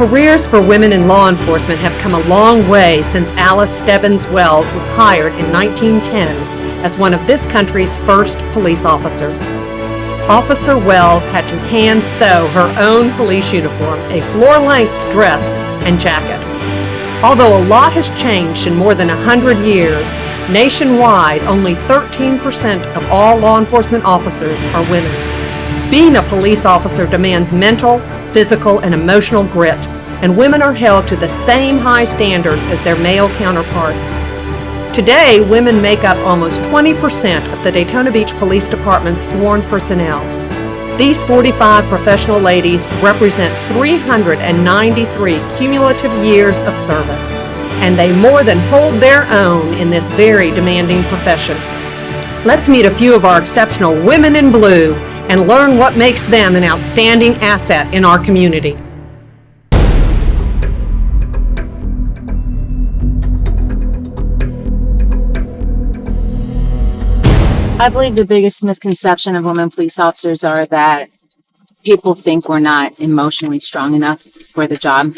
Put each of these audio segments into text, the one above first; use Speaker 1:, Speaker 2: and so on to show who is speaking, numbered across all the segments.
Speaker 1: Careers for women in law enforcement have come a long way since Alice Stebbins Wells was hired in 1910 as one of this country's first police officers. Officer Wells had to hand sew her own police uniform, a floor-length dress and jacket. Although a lot has changed in more than 100 years, nationwide only 13% of all law enforcement officers are women. Being a police officer demands mental, physical, and emotional grit, and women are held to the same high standards as their male counterparts. Today, women make up almost 20% of the Daytona Beach Police Department's sworn personnel. These 45 professional ladies represent 393 cumulative years of service, and they more than hold their own in this very demanding profession. Let's meet a few of our exceptional women in blue and learn what makes them an outstanding asset in our community.
Speaker 2: I believe the biggest misconception of women police officers are that people think we're not emotionally strong enough for the job.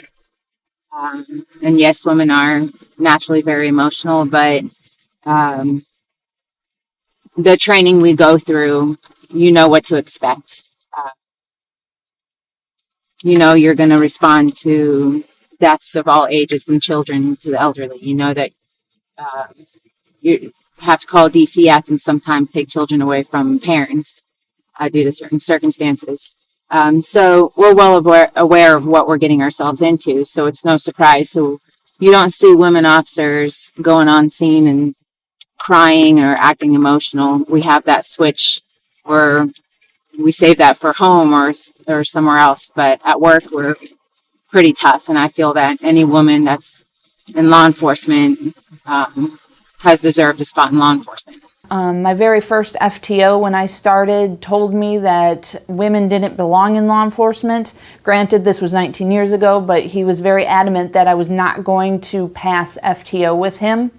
Speaker 2: And yes, women are naturally very emotional, but the training we go through, you know what to expect. You know you're going to respond to deaths of all ages, from children to the elderly. You know that you have to call DCF and sometimes take children away from parents due to certain circumstances. So we're well aware of what we're getting ourselves into, so it's no surprise. So you don't see women officers going on scene and crying or acting emotional. We have that switch where we save that for home or somewhere else, but at work we're pretty tough, and I feel that any woman that's in law enforcement has deserved a spot in law enforcement.
Speaker 3: My very first FTO when I started told me that women didn't belong in law enforcement. Granted, this was 19 years ago, but he was very adamant that I was not going to pass FTO with him.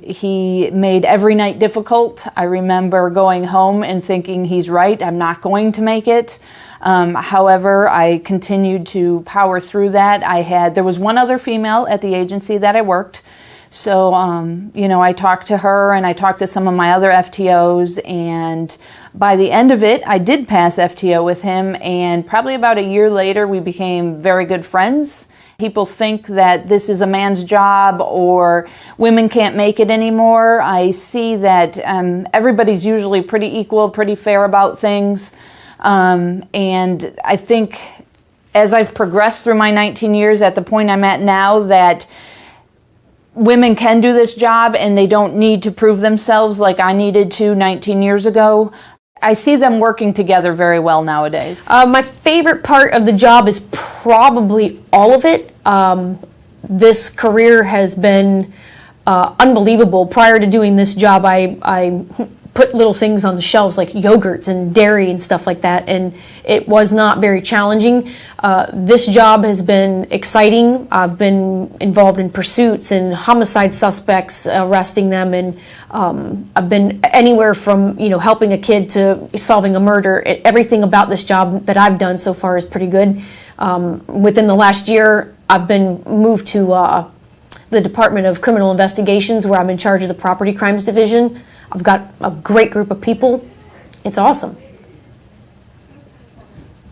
Speaker 3: He made every night difficult. I remember going home and thinking, he's right, I'm not going to make it. However, I continued to power through that. There was one other female at the agency that I worked. So, I talked to her and I talked to some of my other FTOs, and by the end of it, I did pass FTO with him, and probably about a year later, we became very good friends. People think that this is a man's job or women can't make it anymore. I see that everybody's usually pretty equal, pretty fair about things. And I think as I've progressed through my 19 years at the point I'm at now, that women can do this job and they don't need to prove themselves like I needed to 19 years ago. I see them working together very well nowadays.
Speaker 4: My favorite part of the job is probably all of it. This career has been unbelievable. Prior to doing this job, I put little things on the shelves like yogurts and dairy and stuff like that, and it was not very challenging. This job has been exciting. I've been involved in pursuits and homicide suspects, arresting them, and I've been anywhere from helping a kid to solving a murder. Everything about this job that I've done so far is pretty good. Within the last year, I've been moved to the Department of Criminal Investigations, where I'm in charge of the Property Crimes Division. I've got a great group of people. It's awesome.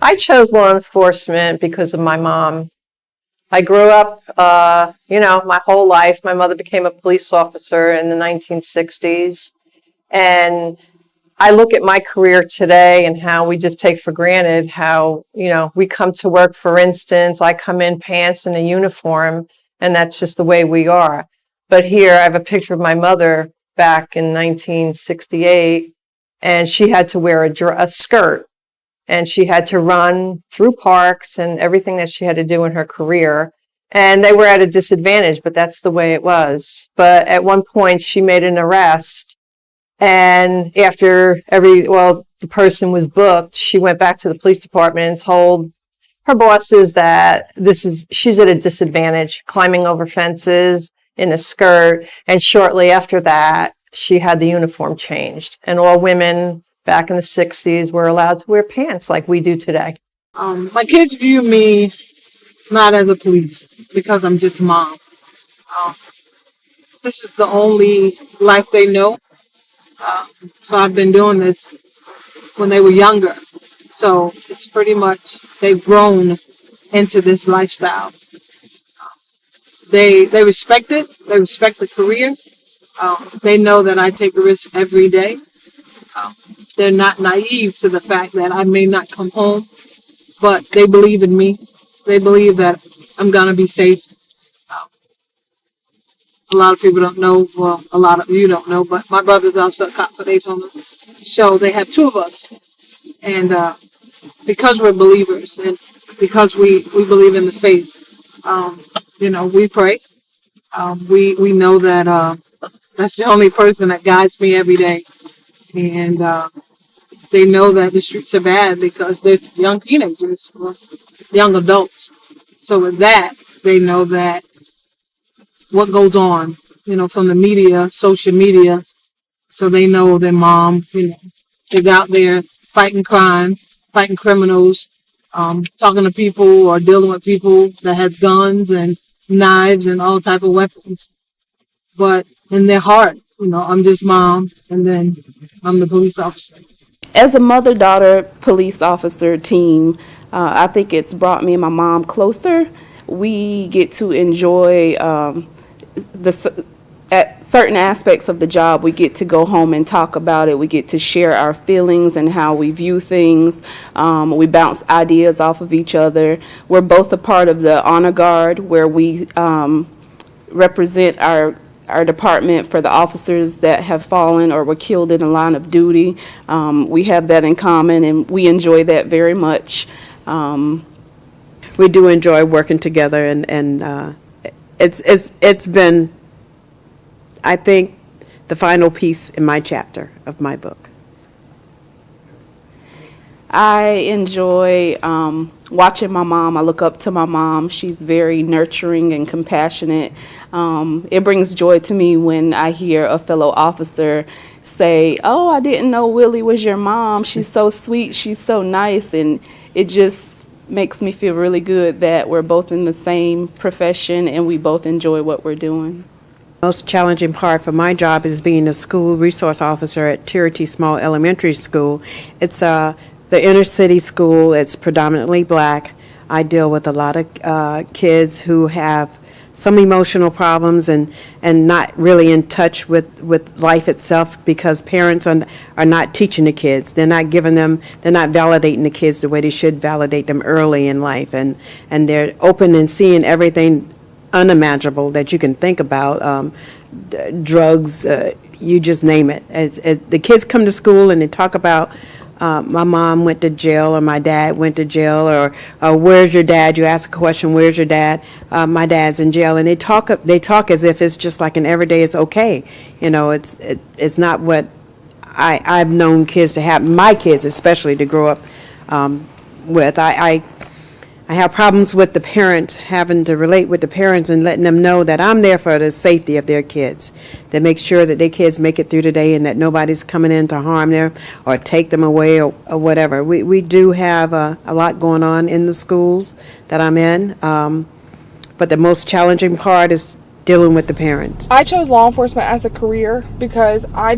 Speaker 5: I chose law enforcement because of my mom. I grew up, my whole life. My mother became a police officer in the 1960s. And I look at my career today and how we just take for granted how, we come to work. For instance, I come in pants and a uniform, and that's just the way we are. But here I have a picture of my mother back in 1968, and she had to wear a skirt, and she had to run through parks and everything that she had to do in her career. And they were at a disadvantage, but that's the way it was. But at one point she made an arrest, and after the person was booked, she went back to the police department and told her bosses that she's at a disadvantage, climbing over fences in a skirt. And shortly after that, she had the uniform changed, and all women back in the 60s were allowed to wear pants like we do today.
Speaker 6: My kids view me not as a police, because I'm just a mom. This is the only life they know. So I've been doing this when they were younger. So it's pretty much, they've grown into this lifestyle. They respect it. They respect the career. They know that I take a risk every day. They're not naive to the fact that I may not come home, but they believe in me. They believe that I'm going to be safe. A lot of people don't know, well, a lot of you don't know, but my brother's also a cop for Daytona. So they have two of us. And because we're believers and because we believe in the faith, we pray. We know that that's the only person that guides me every day. And they know that the streets are bad because they're young teenagers or young adults. So with that, they know that what goes on, from the media, social media. So they know their mom, is out there fighting crime, fighting criminals, talking to people or dealing with people that has guns and knives and all type of weapons. But in their heart, I'm just mom, and then I'm the police officer.
Speaker 7: As a mother-daughter police officer team, I think it's brought me and my mom closer. We get to enjoy at certain aspects of the job. We get to go home and talk about it. We get to share our feelings and how we view things. We bounce ideas off of each other. We're both a part of the Honor Guard, where we represent our department for the officers that have fallen or were killed in the line of duty. We have that in common, and we enjoy that very much.
Speaker 8: We do enjoy working together, and it's been, I think, the final piece in my chapter of my book.
Speaker 7: I enjoy watching my mom. I look up to my mom. She's very nurturing and compassionate. It brings joy to me when I hear a fellow officer say, "Oh, I didn't know Willie was your mom. She's so sweet. She's so nice." And it just makes me feel really good that we're both in the same profession and we both enjoy what we're doing.
Speaker 8: Most challenging part for my job is being a school resource officer at Cherokee Small Elementary School. It's the inner city school. It's predominantly black. I deal with a lot of kids who have some emotional problems and not really in touch with life itself, because parents are not teaching the kids. They're not validating the kids the way they should validate them early in life. And they're open and seeing everything unimaginable that you can think about, drugs, you just name it. The kids come to school and they talk about, my mom went to jail, or my dad went to jail, or where's your dad? You ask a question, where's your dad? My dad's in jail, and they talk as if it's just like an everyday, it's okay. It's not what I've known kids to have, my kids especially, to grow up with. I have problems with the parents, having to relate with the parents and letting them know that I'm there for the safety of their kids, to make sure that their kids make it through the day and that nobody's coming in to harm them or take them away or whatever. We do have a lot going on in the schools that I'm in, but the most challenging part is dealing with the parents.
Speaker 9: I chose law enforcement as a career because I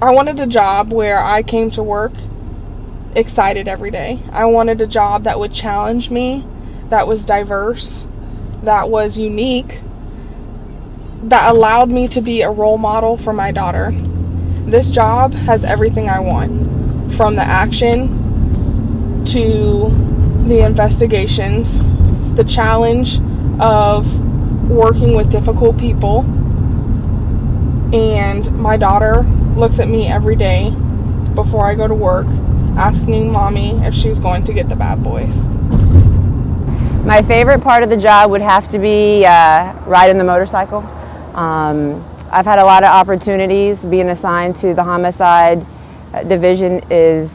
Speaker 9: wanted a job where I came to work excited every day. I wanted a job that would challenge me, that was diverse, that was unique, that allowed me to be a role model for my daughter. This job has everything I want, from the action to the investigations, the challenge of working with difficult people. And my daughter looks at me every day before I go to work, asking mommy if she's going to get the bad boys.
Speaker 10: My favorite part of the job would have to be riding the motorcycle. I've had a lot of opportunities. Being assigned to the homicide division is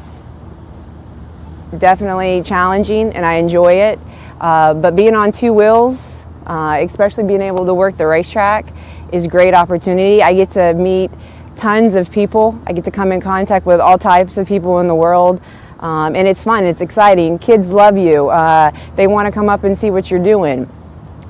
Speaker 10: definitely challenging, and I enjoy it. But being on two wheels, especially being able to work the racetrack, is a great opportunity. I get to meet tons of people. I get to come in contact with all types of people in the world. And it's fun, it's exciting. Kids love you. They want to come up and see what you're doing.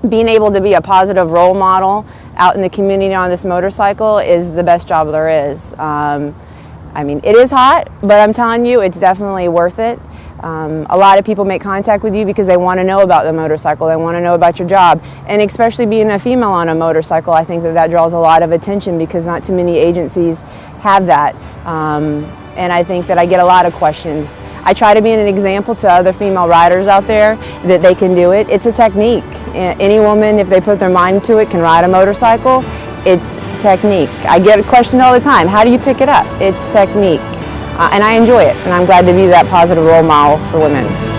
Speaker 10: Being able to be a positive role model out in the community on this motorcycle is the best job there is. I mean, it is hot, but I'm telling you, it's definitely worth it. A lot of people make contact with you because they want to know about the motorcycle, they want to know about your job, and especially being a female on a motorcycle, I think that draws a lot of attention because not too many agencies have that. And I think that I get a lot of questions. I try to be an example to other female riders out there that they can do it. It's a technique. Any woman, if they put their mind to it, can ride a motorcycle. It's technique. I get a question all the time, how do you pick it up? It's technique. And I enjoy it, and I'm glad to be that positive role model for women.